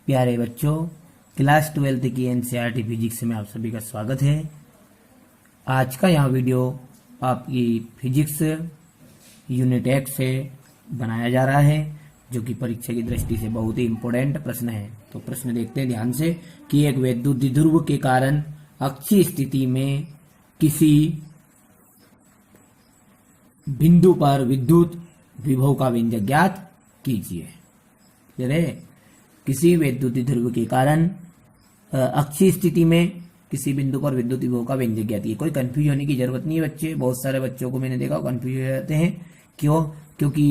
प्यारे बच्चों, क्लास 12 की एनसीईआरटी फिजिक्स में आप सभी का स्वागत है। आज का यह वीडियो आपकी फिजिक्स यूनिट 1 से बनाया जा रहा है, जो कि परीक्षा की दृष्टि से बहुत ही इम्पोर्टेंट प्रश्न है। तो प्रश्न देखते हैं ध्यान से कि एक वैद्युत द्विध्रुव के कारण अक्षीय स्थिति में किसी बिंदु पर विद्युत विभव का व्यंजक ज्ञात कीजिए। क्लियर है? किसी वैद्युत द्विध्रुव के कारण अक्षीय स्थिति में किसी बिंदु पर विद्युत विभव का व्यंजक ज्ञात कीजिए। कोई कंफ्यूज होने की जरूरत नहीं है बच्चे। बहुत सारे बच्चों को मैंने देखा कंफ्यूज हो जाते हैं। क्यों? क्योंकि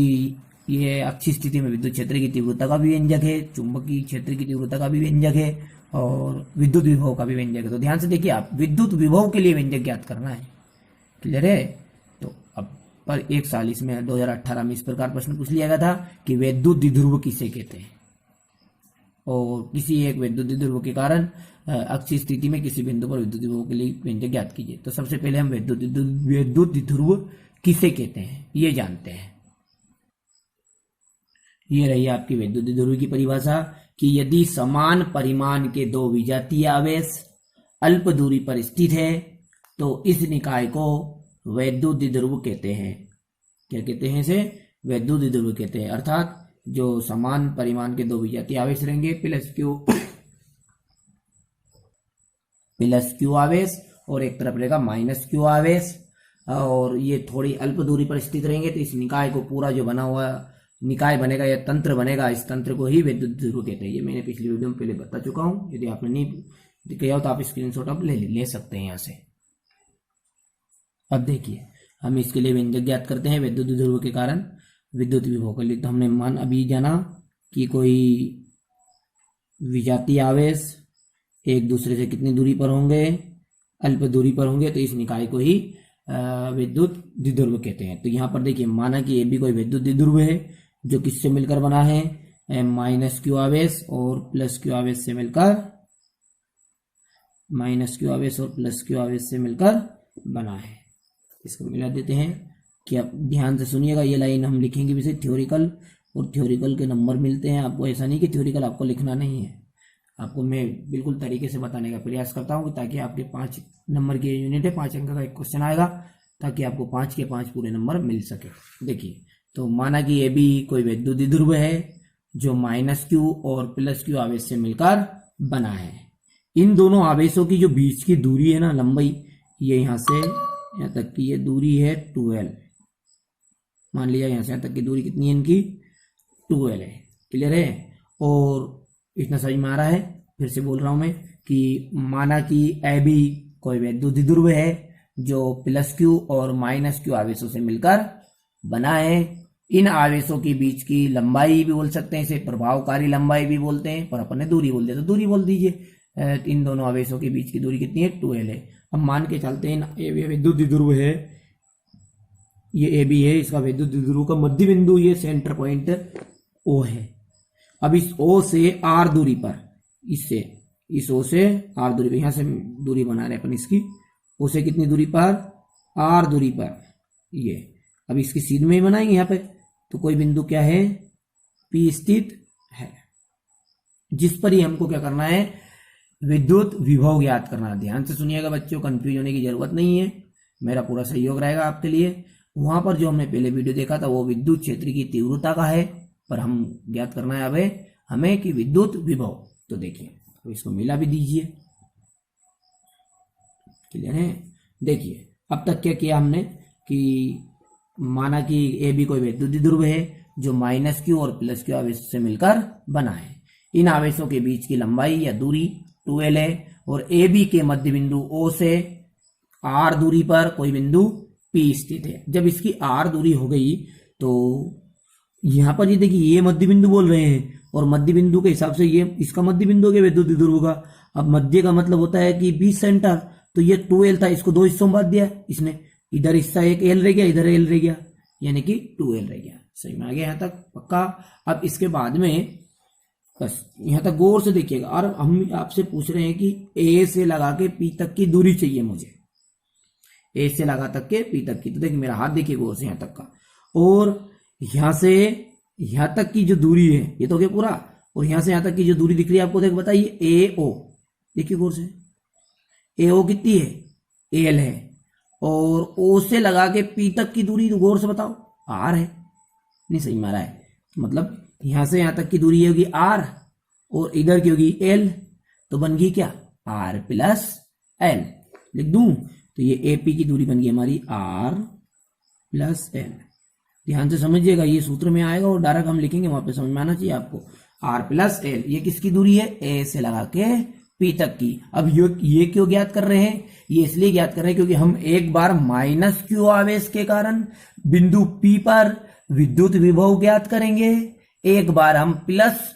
ये अक्षीय स्थिति में विद्युत क्षेत्र की तीव्रता का भी व्यंजक है, चुंबकीय क्षेत्र की तीव्रता का भी व्यंजक है और विद्युत विभव का भी व्यंजक है। तो ध्यान से देखिए, आप विद्युत विभव के लिए व्यंजक ज्ञात करना है। क्लियर है? तो अब पर एक साल इसमें 2018 में इस प्रकार प्रश्न पूछ लिया गया था कि वैद्युत द्विध्रुव किसे कहते हैं, और किसी एक वैद्युत द्विध्रुव के कारण अक्षीय स्थिति में किसी बिंदु पर विद्युत विभव के लिए व्यंजक ज्ञात कीजिए। तो सबसे पहले हम वैद्युत द्विध्रुव किसे कहते हैं ये जानते हैं। ये रही आपकी वैद्युत द्विध्रुव की परिभाषा कि यदि समान परिमाण के दो विजातीय आवेश अल्प दूरी पर स्थित है तो इस निकाय को वैद्युत द्विध्रुव कहते हैं। क्या कहते हैं इसे? वैद्युत द्विध्रुव कहते हैं। अर्थात जो समान परिमाण के दो विजातीय आवेश रहेंगे, प्लस क्यू आवेश और एक तरफ रहेगा माइनस क्यू आवेश, और ये थोड़ी अल्प दूरी पर स्थित रहेंगे, तो इस निकाय को पूरा जो बना हुआ निकाय बनेगा या तंत्र बनेगा, इस तंत्र को ही वैद्युत द्विध्रुव कहते हैं। ये मैंने पिछली वीडियो में पहले बता चुका हूं। यदि आपने नहीं किया हो तो आप स्क्रीनशॉट आप ले सकते हैं यहाँ से। अब देखिए, हम इसके लिए व्यंजक ज्ञात करते हैं वैद्युत द्विध्रुव के कारण विद्युत विभव के लिए। तो हमने मान अभी जाना कि कोई विजातीय आवेश एक दूसरे से कितनी दूरी पर होंगे? अल्प दूरी पर होंगे, तो इस निकाय को ही विद्युत द्विध्रुव कहते हैं। तो यहाँ पर देखिए, माना कि ये भी कोई वैद्युत द्विध्रुव है जो किससे मिलकर बना है? माइनस क्यू आवेश और प्लस क्यू आवेश से मिलकर, माइनस क्यू आवेश और प्लस क्यू आवेश से मिलकर बना है। इसको मिला देते हैं कि आप ध्यान से सुनिएगा। ये लाइन हम लिखेंगे वैसे थ्योरिकल, और थ्योरिकल के नंबर मिलते हैं आपको। ऐसा नहीं कि थ्योरिकल आपको लिखना नहीं है, आपको मैं बिल्कुल तरीके से बताने का प्रयास करता हूँ ताकि आपके 5 नंबर की यूनिट है, 5 अंक का एक क्वेश्चन आएगा, ताकि आपको 5 के 5 पूरे नंबर मिल सके। देखिए, तो माना कि ये भी कोई वैद्युत द्विध्रुव है जो माइनस क्यू और प्लस क्यू आवेश से मिलकर बना है। इन दोनों आवेशों की जो बीच की दूरी है ना, लंबाई, ये यहाँ से यहाँ तक की ये दूरी है 12। मान लिया यहाँ से यहाँ तक की दूरी कितनी है इनकी? 12 है। क्लियर है? और इतना समझ में आ रहा है? फिर से बोल रहा हूं मैं कि माना कि ए बी कोई वैद्युत द्विध्रुव है जो प्लस क्यू और माइनस क्यू आवेशों से मिलकर बना है। इन आवेशों के बीच की लंबाई भी बोल सकते हैं, इसे प्रभावकारी लंबाई भी बोलते हैं, पर अपन ने दूरी बोल दिया तो दूरी बोल दीजिए। इन दोनों आवेशों के बीच की दूरी कितनी है? 12 है। अब मान के चलते हैं ये वैद्युत द्विध्रुव है, ये ए बी है, इसका वैद्युत द्विध्रुव का मध्य बिंदु ये सेंटर पॉइंट ओ है। अब इस ओ से आर दूरी पर, इससे इस ओ से आर दूरी पर, यहां से दूरी बना रहे अपन इसकी, ओ से कितनी दूरी पर? आर दूरी पर ये। अब इसकी सीध में ही बनाएंगे यहाँ पे, तो कोई बिंदु क्या है? पी स्थित है, जिस पर ही हमको क्या करना है? विद्युत विभव ज्ञात करना। ध्यान से सुनिएगा बच्चों, कंफ्यूज होने की जरूरत नहीं है, मेरा पूरा सहयोग रहेगा आपके लिए। वहां पर जो हमने पहले वीडियो देखा था वो विद्युत क्षेत्र की तीव्रता का है, पर हम ज्ञात करना है अब हमें कि विद्युत विभव। तो देखिए, तो इसको मिला भी दीजिए। क्लियर है? देखिए, अब तक क्या किया हमने कि माना कि ए बी कोई वैद्युत द्विध्रुव है जो माइनस क्यू और प्लस क्यू आवेश से मिलकर बना है। इन आवेशों के बीच की लंबाई या दूरी 12 है, और ए बी के मध्य बिंदु ओ से आर दूरी पर कोई बिंदु पी स्थित है। जब इसकी आर दूरी हो गई तो यहां पर ये देखिए, ये मध्य बिंदु बोल रहे हैं, और मध्य बिंदु के हिसाब से ये इसका मध्य बिंदु हो गया वैद्युत द्विध्रुव का। अब मध्य का मतलब होता है कि बीच सेंटर, तो ये 12 था, इसको 2 हिस्सों में बांट दिया इसने। इधर हिस्सा एक एल रह गया, इधर एल रह गया, यानी कि 2l रह गया। सही में आ गया यहाँ तक? पक्का? अब इसके बाद में बस यहाँ तक गौर से देखिएगा। और हम आपसे पूछ रहे हैं कि ए से लगा के पी तक की दूरी चाहिए मुझे, ए से लगा तक के पी तक की। तो देखिए मेरा हाथ देखिए गौर से यहाँ तक का, और यहां से यहां तक की जो दूरी है ये तो हो गया पूरा, और यहां से यहां तक की जो दूरी दिख रही है आपको, देख बताइए ए ओ, देखिए गौर से, ए ओ कितनी है, एल है, और ओ से लगा के पी तक की दूरी गौर से बताओ, आर है। नहीं सही मारा है, मतलब यहां से यहां तक की दूरी होगी आर और इधर की होगी एल, तो बन गई क्या, आर प्लस एल। लिख दूं तो ये एपी की दूरी बन गई हमारी आर प्लस एल। ध्यान से समझिएगा, ये सूत्र में आएगा और डायरेक्ट हम लिखेंगे, वहां पे समझ में आना चाहिए आपको। आर प्लस एल, ये किसकी दूरी है, ए से लगा के पी तक की। अब ये क्यों ज्ञात कर रहे हैं, ये इसलिए ज्ञात कर रहे हैं क्योंकि हम एक बार माइनस क्यू आवेश के कारण बिंदु पी पर विद्युत विभव ज्ञात करेंगे, एक बार हम प्लस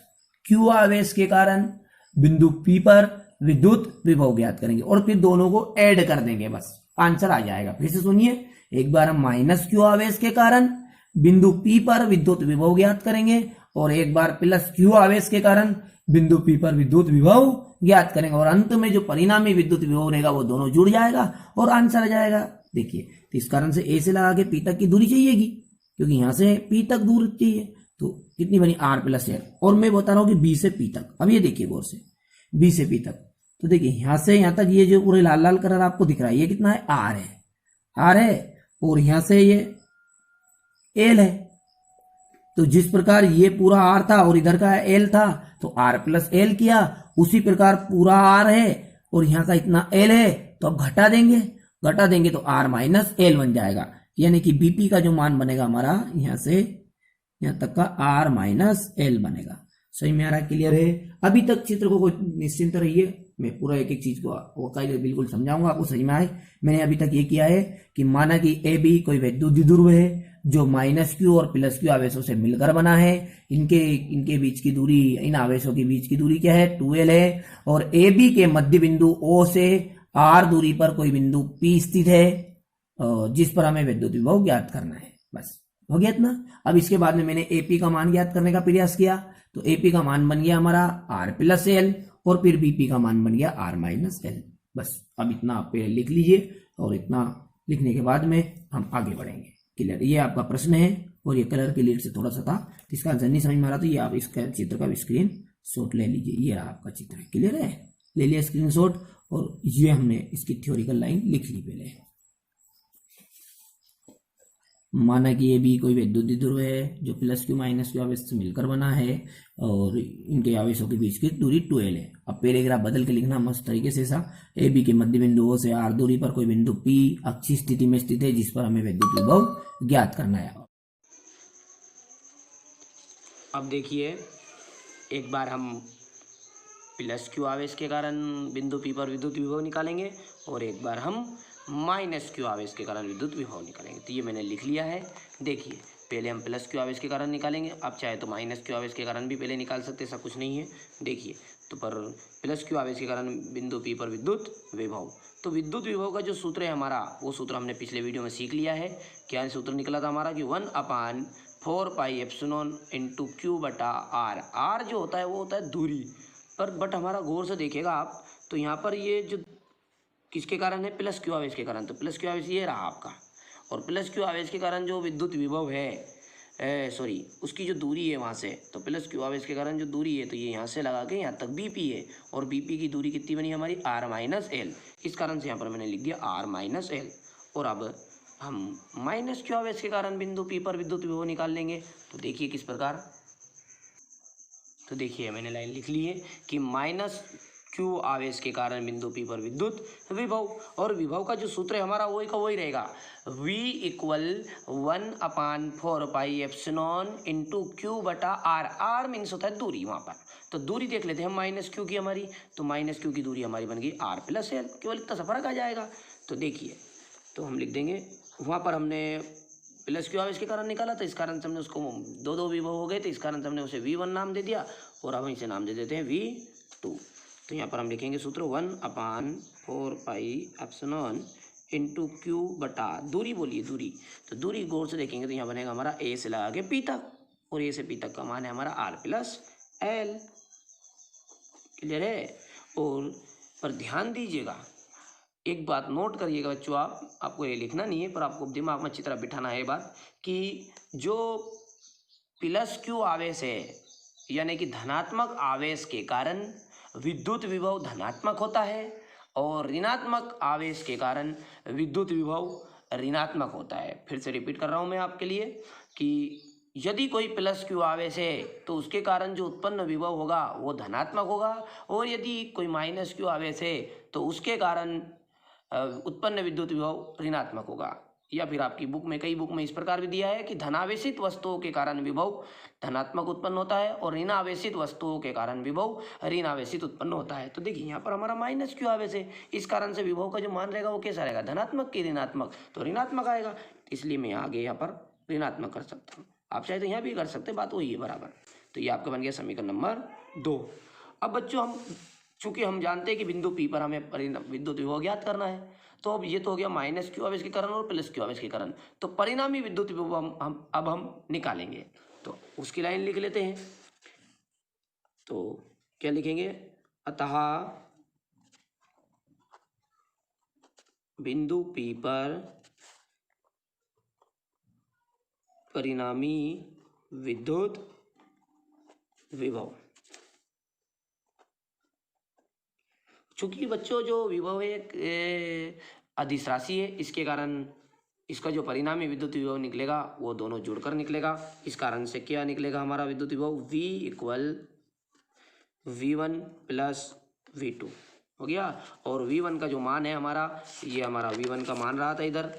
क्यू आवेश के कारण बिंदु पी पर विद्युत विभव ज्ञात करेंगे, और फिर दोनों को ऐड कर देंगे, बस आंसर आ जाएगा। फिर से सुनिए, एक बार हम माइनस क्यू आवेश के कारण बिंदु पी पर विद्युत विभव ज्ञात करेंगे, और एक बार प्लस क्यू आवेश के कारण बिंदु पी पर विद्युत विभव ज्ञात करेंगे, और अंत में जो परिणामी विद्युत विभव रहेगा वो दोनों जुड़ जाएगा और आंसर आ जाएगा। देखिए, तो इस कारण से ए से लगा के पी तक की दूरी चाहिएगी, क्योंकि यहां से पी तक दूर चाहिए, तो कितनी बनी, आर प्लस एल। और मैं बता रहा हूं कि बी से पी तक, अब ये देखिए गौर से, बी से पी तक, तो देखिए यहां से यहां तक ये जो पूरे लाल लाल कलर आपको दिख रहा है, ये कितना है, आर है, आर है, और यहां से ये एल है। तो जिस प्रकार ये पूरा आर था और इधर का एल था, तो आर प्लस एल किया, उसी प्रकार पूरा आर है और यहां का इतना एल है, तो अब घटा देंगे तो आर माइनस एल बन जाएगा, यानी कि बीपी का जो मान बनेगा हमारा, यहां से यहां तक का आर माइनस एल बनेगा। सही में आ रहा है, क्लियर है। अभी तक चित्र को निश्चिंत रहिए, मैं पूरा एक एक चीज को बिल्कुल समझाऊंगा, आपको सही में आए। मैंने अभी तक ये किया है कि माना कि ए बी कोई वैद्युत द्विध्रुव है जो माइनस क्यू और प्लस क्यू आवेशों से मिलकर बना है, इनके बीच की दूरी, इन आवेशों के बीच की दूरी क्या है, 2l है, और ए बी के मध्य बिंदु ओ से आर दूरी पर कोई बिंदु पी स्थित है, जिस पर हमें विद्युत विभव ज्ञात करना है। बस हो गया इतना। अब इसके बाद में मैंने एपी का मान ज्ञात करने का प्रयास किया, तो एपी का मान बन गया हमारा आर प्लस एल, और फिर बीपी का मान बन गया आर माइनस एल। बस अब इतना आप लिख लीजिए, और इतना लिखने के बाद में हम आगे बढ़ेंगे। क्लियर, ये आपका प्रश्न है, और ये कलर के लीड से थोड़ा सा था, इसका आंसर नहीं समझ में आ रहा, तो ये आप इसका चित्र का स्क्रीन शॉट ले लीजिए, ये रहा आपका चित्र है। क्लियर है, ले लिया स्क्रीन शॉट, और ये हमने इसकी थ्योरिकल लाइन लिख ली पहले। माना कि ये भी कोई विद्युत द्विध्रुव है जो प्लस क्यू माइनस क्यू आवेश से मिलकर बना है, और इनके आवेशों के बीच की दूरी 2l है। अब पैराग्राफ बदल के लिखना मस्त तरीके से ऐसा, ए बी के मध्य बिंदु ओ से आर दूरी पर कोई बिंदु पी अक्षीय स्थिति में स्थित है, जिस पर हमें विद्युत विभव ज्ञात करना है। अब देखिए, एक बार हम प्लस क्यू आवेश के कारण बिंदु पी पर विद्युत विभव निकालेंगे, और एक बार हम माइनस क्यू आवेश के कारण विद्युत विभव निकालेंगे। तो ये मैंने लिख लिया है। देखिए, पहले हम प्लस क्यू आवेश के कारण निकालेंगे, आप चाहे तो माइनस क्यू आवेश के कारण भी पहले निकाल सकते, ऐसा कुछ नहीं है। देखिए, तो पर प्लस क्यू आवेश के कारण बिंदु पी पर विद्युत विभव, तो विद्युत विभव का जो सूत्र है हमारा, वो सूत्र हमने पिछले वीडियो में सीख लिया है। क्या सूत्र निकला था हमारा कि 1/4 पाई एप्सिलॉन इंटू क्यू बटा आर। आर जो होता है वो होता है दूरी पर, बट हमारा गौर से देखिएगा आप, तो यहाँ पर ये जो किसके कारण है, प्लस क्यू आवेश के कारण, तो प्लस क्यू आवेश ये रहा आपका, और प्लस क्यू आवेश के कारण जो विद्युत विभव है, सॉरी उसकी जो दूरी है वहाँ से, तो प्लस क्यू आवेश के कारण जो दूरी है, तो ये यहाँ से लगा के यहाँ तक बीपी है, और बीपी की दूरी कितनी बनी हमारी, आर माइनस एल। इस कारण से यहाँ पर मैंने लिख दिया आर माइनस एल। और अब हम माइनस क्यू आवेश के कारण बिंदु पी पर विद्युत विभव निकाल लेंगे। तो देखिए किस प्रकार, तो देखिए मैंने लाइन लिख ली है कि माइनस क्यू आवेश के कारण बिंदु पी पर विद्युत विभव, और विभव का जो सूत्र है हमारा वही का वही रहेगा, V = 1/4 pi epsilon into Q बटा आर। आर मीन्स होता है दूरी, वहाँ पर तो दूरी देख लेते हैं हम माइनस क्यू की हमारी, तो माइनस क्यू की दूरी हमारी बन गई आर प्लस एल, केवल इतना सा फर्क आ जाएगा। तो देखिए, तो हम लिख देंगे, वहाँ पर हमने प्लस क्यू आवेश के कारण निकाला था, इस कारण से हमने उसको दो विभव हो गए, तो इस कारण से हमने उसे V1 नाम दे दिया, और अब इसे नाम दे देते हैं V2। तो यहाँ पर हम लिखेंगे सूत्र 1/4 पाई एप्सिलॉन इंटू क्यू बटा दूरी, बोलिए दूरी, तो दूरी गौर से देखेंगे तो यहाँ बनेगा हमारा ए से लगा के पी तक, और ए से पी तक का मान है हमारा आर प्लस एल। क्लियर है। और पर ध्यान दीजिएगा, एक बात नोट करिएगा बच्चों, आपको ये लिखना नहीं है, पर आपको दिमाग में अच्छी तरह बिठाना है बात, कि जो प्लस क्यू आवेश है यानी कि धनात्मक आवेश के कारण विद्युत विभव धनात्मक होता है और ऋणात्मक आवेश के कारण विद्युत विभव ऋणात्मक होता है। फिर से रिपीट कर रहा हूँ मैं आपके लिए कि यदि कोई प्लस क्यू आवेश है तो उसके कारण जो उत्पन्न विभव होगा वो धनात्मक होगा, और यदि कोई माइनस क्यू आवेश है तो उसके कारण उत्पन्न विद्युत विभव ऋणात्मक होगा। या फिर आपकी बुक में, कई बुक में इस प्रकार भी दिया है कि धनावेशित वस्तुओं के कारण विभव धनात्मक उत्पन्न होता है और ऋणावेशित वस्तुओं के कारण विभव ऋणावेशित उत्पन्न होता है। तो देखिए यहाँ पर हमारा माइनस क्यू आवेश है, इस कारण से विभव का जो मान रहेगा वो कैसा रहेगा, धनात्मक कि ऋणात्मक, तो ऋणात्मक आएगा, इसलिए मैं आगे यहाँ पर ऋणात्मक कर सकता हूँ। आप चाहे तो यहाँ भी कर सकते हैं, बात वही है बराबर। तो ये आपका बन गया समीकरण नंबर 2। अब बच्चों चूंकि हम जानते हैं कि बिंदु P पर हमें विद्युत विभव ज्ञात करना है, तो अब ये तो हो गया माइनस क्यू आवेश के कारण और प्लस क्यू आवेश के कारण, तो परिणामी विद्युत विभव हम निकालेंगे। तो उसकी लाइन लिख लेते हैं। तो क्या लिखेंगे, अतः बिंदु P पर परिणामी विद्युत विभव, चूंकि बच्चों जो विभव है अदिश राशि है, इसके कारण इसका जो परिणामी विद्युत विभव निकलेगा वो दोनों जुड़कर निकलेगा। इस कारण से क्या निकलेगा हमारा विद्युत विभव, V equal V1 plus V2 हो गया। और V1 का जो मान है हमारा, ये हमारा V1 का मान रहा था इधर,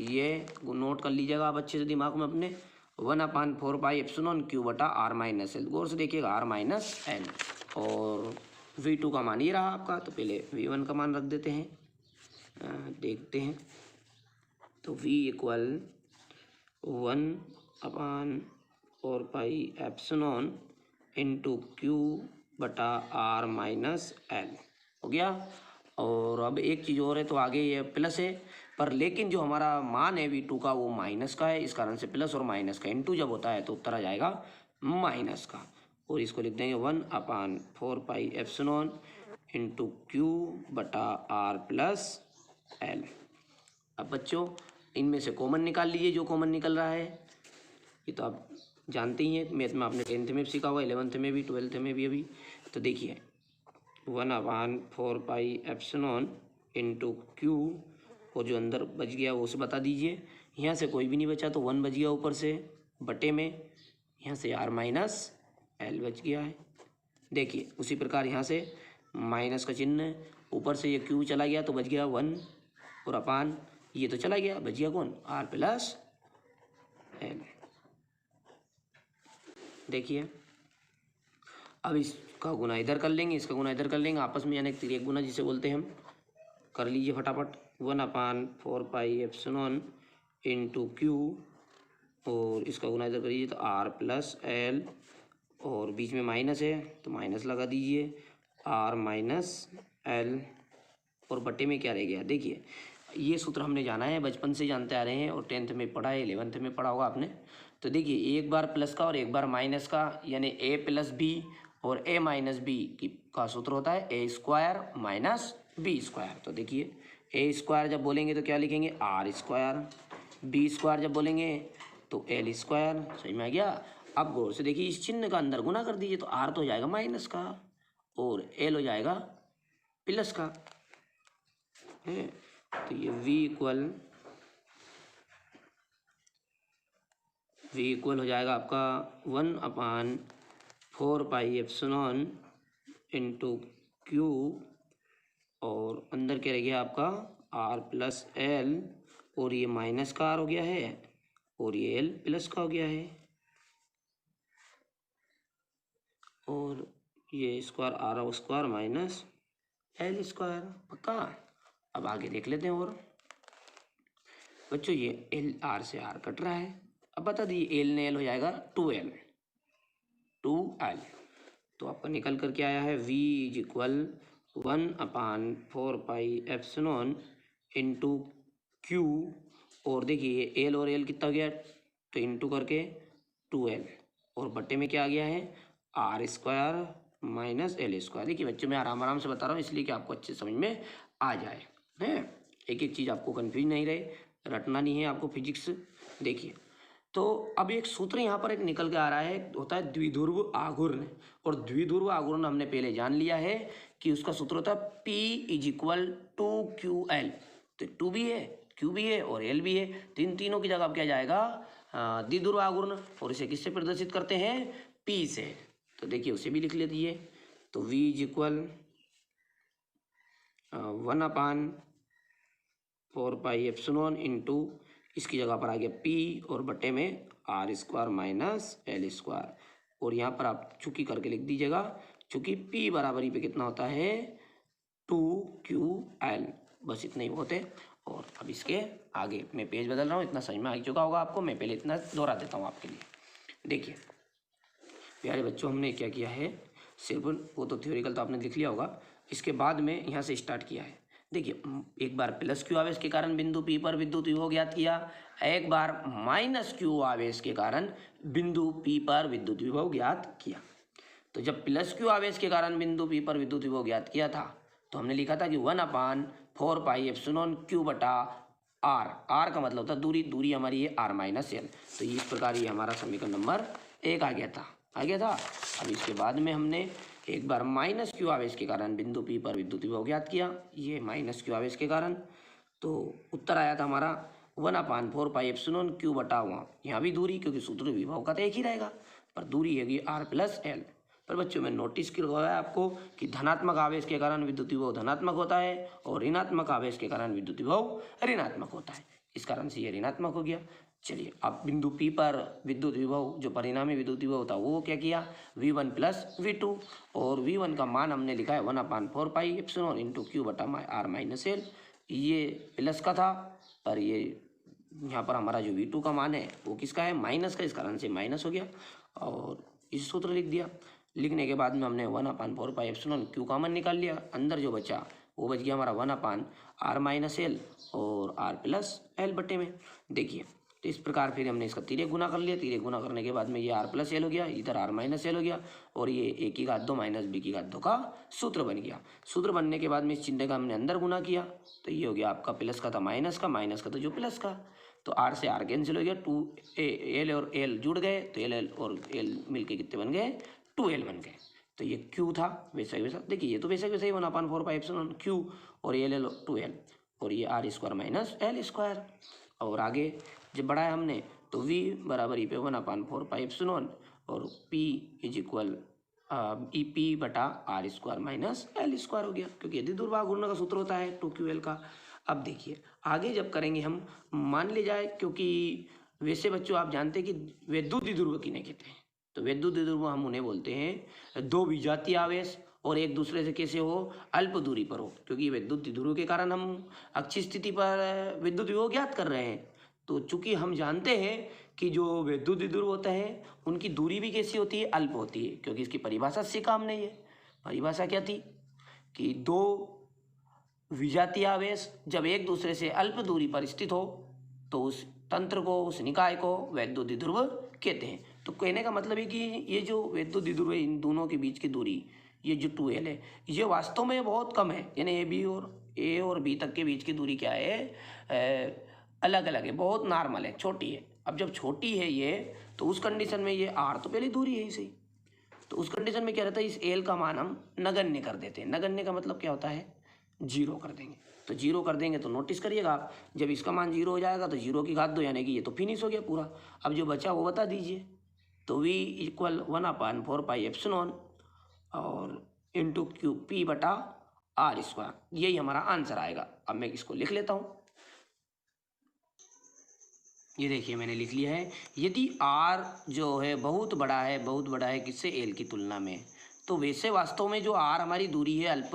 ये नोट कर लीजिएगा आप अच्छे से दिमाग में अपने, 1/4πε/Q बटा R माइनस एल, गौर से देखिएगा R माइनस एल। और V2 का मान ये रहा आपका, तो पहले V1 का मान रख देते हैं, देखते हैं। तो V इक्वल 1/4πε/Q बटा R माइनस एल हो गया। और अब एक चीज़ और है, तो आगे ये प्लस है पर लेकिन जो हमारा मान है V2 का वो माइनस का है, इस कारण से प्लस और माइनस का इनटू जब होता है तो उत्तर आ जाएगा माइनस का, और इसको लिख देंगे 1/4πε/Q बटा R प्लस एल। अब बच्चों इनमें से कॉमन निकाल लीजिए, जो कॉमन निकल रहा है, ये तो आप जानते ही हैं, मैथ में आपने 10th में भी सीखा हुआ, 11th में भी, 12th में भी अभी। तो देखिए 1/4πε/Q, और जो अंदर बच गया वो उसे बता दीजिए। यहाँ से कोई भी नहीं बचा तो 1 बच गया ऊपर से बटे में, यहाँ से R माइनस एल बच गया है। देखिए उसी प्रकार यहाँ से माइनस का चिन्ह, ऊपर से ये Q चला गया तो बच गया 1, और अपान ये तो चला गया, बच गया कौन, R प्लस एल। देखिए अब इसका गुना इधर कर लेंगे, इसका गुना इधर कर लेंगे, आपस में यानी तिर्यक गुना जिसे बोलते हैं हम, कर लीजिए फटाफट। 1/4πε/Q, और इसका गुना इधर करिए तो R प्लस एल, और बीच में माइनस है तो माइनस लगा दीजिए, R माइनस एल, और बटे में क्या रह गया। देखिए ये सूत्र हमने जाना है, बचपन से जानते आ रहे हैं, और 10th में पढ़ा है, 11th में पढ़ा होगा आपने। तो देखिए एक बार प्लस का और एक बार माइनस का, यानी a प्लस बी और a माइनस बी का सूत्र होता है a square minus B square. तो देखिए a स्क्वायर जब बोलेंगे तो क्या लिखेंगे, R स्क्वायर, b स्क्वायर जब बोलेंगे तो l स्क्वायर। समझ में आ गया। अब गौर से देखिए इस चिन्ह का अंदर गुना कर दीजिए, तो R तो हो जाएगा माइनस का और l हो जाएगा प्लस का, तो ये V इक्वल हो जाएगा आपका 1/4πε/Q, और अंदर क्या रह गया आपका R प्लस एल, और ये माइनस का R हो गया है और ये L प्लस का हो गया है, और ये square R square minus L square. पक्का। अब आगे देख लेते हैं। और बच्चों ये एल आर से आर कट रहा है, अब बता दीजिए एल ने एल हो जाएगा 2L। तो आपका निकल कर क्या आया है, V इज इक्वल 1/4πε/Q, और देखिए ये एल और एल कितना हो गया, तो इंटू करके 2L, और बट्टे में क्या आ गया है R square minus L square. देखिए बच्चों मैं आराम से बता रहा हूँ इसलिए कि आपको अच्छे समझ में आ जाए, है एक एक चीज़ आपको कन्फ्यूज नहीं रहे, रटना नहीं है आपको फिजिक्स। देखिए तो अब एक सूत्र यहाँ पर एक निकल के आ रहा है, होता है द्विध्रुव आघूर्ण। और द्विध्रुव आघूर्ण हमने पहले जान लिया है कि उसका सूत्र होता है P is equal to Q L. तो टू भी है, क्यू भी है और एल भी है, तो इन तीनों की जगह अब क्या जाएगा, द्विध्रुव आघूर्ण। और इसे किससे प्रदर्शित करते हैं, P से। तो देखिए उसे भी लिख ले दीजिए। तो V इज इक्वल 1/4πε इंटू, इसकी जगह पर आ गया P और बटे में R² माइनस L²। और यहाँ पर आप चूंकि करके लिख दीजिएगा, चूंकि P बराबरी पे कितना होता है 2QL, बस इतना ही बहुत है। और अब इसके आगे मैं पेज बदल रहा हूँ, इतना समझ में आ चुका होगा आपको, मैं पहले इतना दोहरा देता हूँ आपके लिए। देखिए प्यारे बच्चों, हमने क्या किया है, सिर्फ वो तो थ्योरिकल तो आपने लिख लिया होगा, इसके बाद में यहाँ से स्टार्ट किया है। देखिए एक बार प्लस क्यू आवेश के कारण बिंदु P पर विद्युत विभव ज्ञात किया, एक बार माइनस क्यू आवेश के कारण बिंदु P पर विद्युत विभव ज्ञात किया। तो जब प्लस क्यू आवेश के कारण बिंदु P पर विद्युत विभव ज्ञात किया था तो हमने लिखा था कि 1/4πε बटा R। R का मतलब था दूरी, दूरी हमारी है R-L। तो इस प्रकार ये हमारा समीकरण नंबर 1 आ गया था। अब इसके बाद में हमने एक बार माइनस क्यू आवेश के कारण बिंदु P पर विद्युत विभव ज्ञात किया, ये माइनस क्यू आवेश के कारण। तो उत्तर आया था हमारा 1/4πε बटा वहाँ, यहाँ भी दूरी, क्योंकि सूत्र विभव का तो एक ही रहेगा, पर दूरी है R+L। पर बच्चों में नोटिस करवाया आपको कि धनात्मक आवेश के कारण विद्युत विभव धनात्मक होता है और ऋणात्मक आवेश के कारण विद्युत विभव ऋणात्मक होता है, इस कारण से ये ऋणात्मक हो गया। चलिए अब बिंदु P पर विद्युत विभव, जो परिणामी विद्युत विभव था, वो क्या किया, V1 + V2। और V1 का मान हमने लिखा है 1/4πε इंटू Q बटा R-L। ये प्लस का था, पर ये यहाँ पर हमारा जो V2 का मान है वो किसका है, माइनस का, इस कारण से माइनस हो गया और इस सूत्र लिख दिया। लिखने के बाद में हमने 1/4πε Q कॉमन निकाल लिया, अंदर जो बचा वो बच गया हमारा 1/R-L और R+L बटे में। देखिए तो इस प्रकार फिर हमने इसका तिर्यक गुना कर लिया, तिर्यक गुना करने के बाद में ये R+L हो गया, इधर R-L हो गया, और ये a की घात 2 माइनस b की घात 2 का सूत्र बन गया। सूत्र बनने के बाद में इस चिन्ह का हमने अंदर गुना किया, तो ये हो गया आपका प्लस का था माइनस का, माइनस का तो जो प्लस का, तो R से R कैंसिल हो गया, 2 L और L जुड़ गए, तो L और L मिलके कितने बन गए, 2L बन गए। तो ये Q था वैसा ही वैसा। देखिए ये तो वैसा ही वैसा ही 1/4πε Q और L 2L और ये R² माइनस L²। और आगे जब बढ़ाया हमने तो V बराबर ही पे 1/4πε और P इज इक्वल EP बटा R² माइनस L² हो गया, क्योंकि यदि द्विध्रुव का सूत्र होता है 2QL का। अब देखिए आगे जब करेंगे हम, मान ले जाए, क्योंकि वैसे बच्चों आप जानते हैं कि विद्युत द्विध्रुव किन्हें कहते हैं, तो विद्युत द्विध्रुव हम उन्हें बोलते हैं दो विजातीय आवेश और एक दूसरे से कैसे हो, अल्प दूरी पर हो। क्योंकि विद्युत द्विध्रुव के कारण हम अक्षीय स्थिति पर विद्युत विभव ज्ञात कर रहे हैं, तो चूंकि हम जानते हैं कि जो विद्युत द्विध्रुव होते हैं उनकी दूरी भी कैसी होती है, अल्प होती है। क्योंकि इसकी परिभाषा सीखा हमने, ये परिभाषा क्या थी कि दो विजातीय आवेश जब एक दूसरे से अल्प दूरी पर स्थित हो तो उस तंत्र को, उस निकाय को विद्युत द्विध्रुव कहते हैं। तो कहने का मतलब है कि ये जो विद्युत द्विध्रुव है, इन दोनों के बीच की दूरी, ये जो 2L है, ये वास्तव में बहुत कम है, यानी A और B तक के बीच की दूरी क्या है, अलग अलग है, बहुत नॉर्मल है, छोटी है। अब जब छोटी है ये, तो उस कंडीशन में ये R तो पहले दूरी है इसे, तो उस कंडीशन में क्या रहता है, इस L का मान हम नगण्य कर देते हैं। नगण्य का मतलब क्या होता है, 0 कर देंगे। तो 0 कर देंगे तो नोटिस करिएगा आप, जब इसका मान 0 हो जाएगा तो 0 की घात 2, यानी कि ये तो फिनिश हो गया पूरा। अब जो बचा वो बता दीजिए। तो V इक्वल 1/4πε और इंटू P बटा R², यही हमारा आंसर आएगा। अब मैं इसको लिख लेता हूँ। ये देखिए मैंने लिख लिया है। यदि R जो है बहुत बड़ा है किससे, L की तुलना में, तो वैसे वास्तव में जो R हमारी दूरी है, अल्प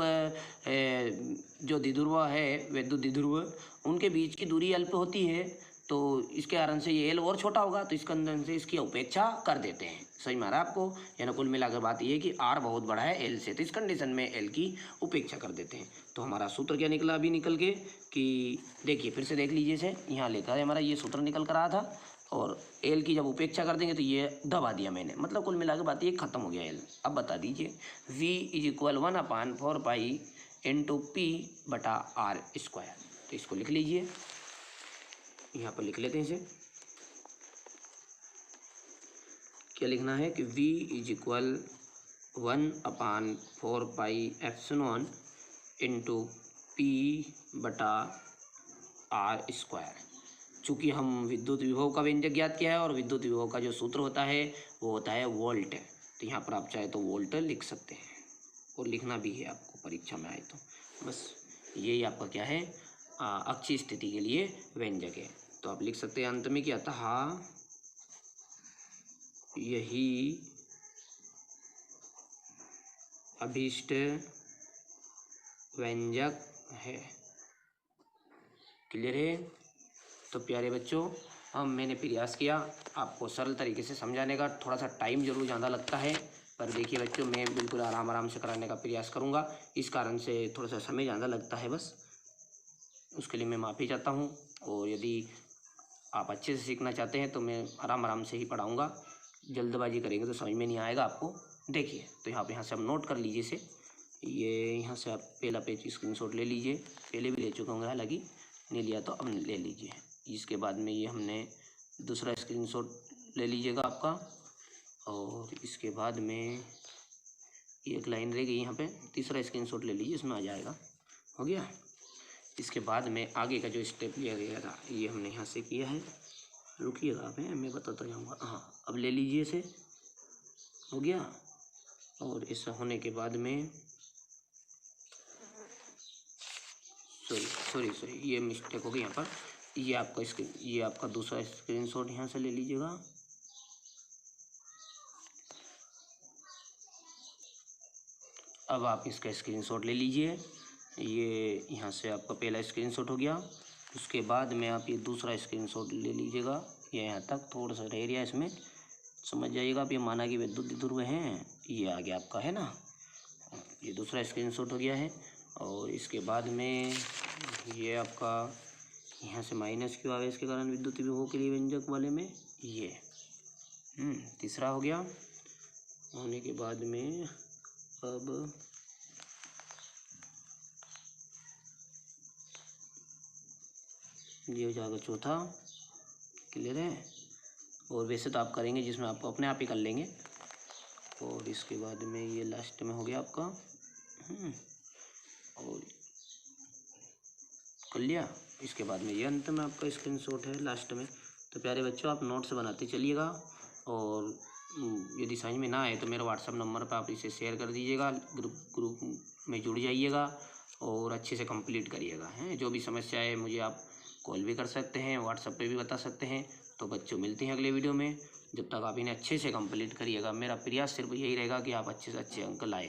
जो द्विध्रुव है, विद्युत द्विध्रुव, उनके बीच की दूरी अल्प होती है, तो इसके कारण से ये L और छोटा होगा, तो इसके अंदर से इसकी उपेक्षा कर देते हैं। सही मारा आपको, यानी कुल मिलाकर बात ये है कि R बहुत बड़ा है L से, तो इस कंडीशन में L की उपेक्षा कर देते हैं। तो हमारा सूत्र क्या निकला अभी निकल के, कि देखिए फिर से देख लीजिए, इसे यहाँ लिखा है हमारा, ये सूत्र निकल कर आया था, और L की जब उपेक्षा कर देंगे तो ये दबा दिया मैंने, मतलब कुल मिलाकर बात ये खत्म हो गया L। अब बता दीजिए V is equal 1/4π into P बटा R²। तो इसको लिख लीजिए, यहाँ पर लिख लेते हैं इसे। क्या लिखना है कि v is equal 1/4πε into P बटा आर स्क्वायर। चूँकि हम विद्युत विभव का व्यंजक ज्ञात किया है और विद्युत विभव का जो सूत्र होता है वो होता है वोल्ट, तो यहाँ पर आप चाहे तो वोल्ट लिख सकते हैं और लिखना भी है आपको परीक्षा में आए तो। बस यही आपका क्या है अक्षीय स्थिति के लिए व्यंजक है। तो आप लिख सकते हैं अंत में कि अतः यही अभीष्ट व्यंजक है। क्लियर है? तो प्यारे बच्चों, मैंने प्रयास किया आपको सरल तरीके से समझाने का। थोड़ा सा टाइम जरूर ज़्यादा लगता है, पर देखिए बच्चों, मैं बिल्कुल आराम से कराने का प्रयास करूँगा। इस कारण से थोड़ा सा समय ज़्यादा लगता है, बस उसके लिए मैं माफ़ी चाहता हूँ। और यदि आप अच्छे से सीखना चाहते हैं तो मैं आराम से ही पढ़ाऊँगा। जल्दबाजी करेंगे तो समझ में नहीं आएगा आपको। देखिए, तो यहाँ से आप नोट कर लीजिए इसे। ये यहाँ से आप पहला पेज स्क्रीनशॉट ले लीजिए। पहले भी ले चुका हूँ, हालांकि नहीं लिया तो अब ले लीजिए। इसके बाद में ये हमने दूसरा स्क्रीनशॉट ले लीजिएगा आपका, और इसके बाद में एक लाइन रह गई यहाँ पे, तीसरा स्क्रीनशॉट ले लीजिए, इसमें आ जाएगा। हो गया? इसके बाद में आगे का जो स्टेप लिया गया था ये हमने यहाँ से किया है। रुकिएगा आप, मैं बताता जाऊँगा। हाँ, अब ले लीजिए इसे। हो गया? और ऐसा होने के बाद में सॉरी ये मिस्टेक हो गई यहाँ पर। ये आपका दूसरा स्क्रीनशॉट यहाँ से ले लीजिएगा। अब आप इसका स्क्रीनशॉट ले लीजिए। ये यहाँ से आपका पहला स्क्रीनशॉट हो गया। उसके बाद में आप ये दूसरा स्क्रीनशॉट ले लीजिएगा। ये यहाँ तक थोड़ा सा रह गया, इसमें समझ जाइएगा आप। ये माना कि विद्युत ध्रुव हैं, ये आ गया आपका, है ना। ये दूसरा स्क्रीनशॉट हो गया है। और इसके बाद में ये आपका यहाँ से माइनस क्यू आवेश के कारण विद्युत विभव के लिए व्यंजक वाले में ये तीसरा हो गया। होने के बाद में अब ये हो जाएगा चौथा। क्लियर है? और वैसे तो आप करेंगे जिसमें आपको अपने आप ही कर लेंगे। और इसके बाद में ये लास्ट में हो गया आपका, और कर लिया। इसके बाद में ये अंत में आपका स्क्रीनशॉट है लास्ट में। तो प्यारे बच्चों, आप नोट्स बनाते चलिएगा, और यदि समझ में ना आए तो मेरे व्हाट्सएप नंबर पर आप इसे शेयर कर दीजिएगा। ग्रुप में जुड़ जाइएगा और अच्छे से कंप्लीट करिएगा। हैं, जो भी समस्या है मुझे आप कॉल भी कर सकते हैं, व्हाट्सएप पे भी बता सकते हैं। तो बच्चों, मिलते हैं अगले वीडियो में। जब तक आप इन्हें अच्छे से कंप्लीट करिएगा। मेरा प्रयास सिर्फ यही रहेगा कि आप अच्छे से अच्छे अंक लाए।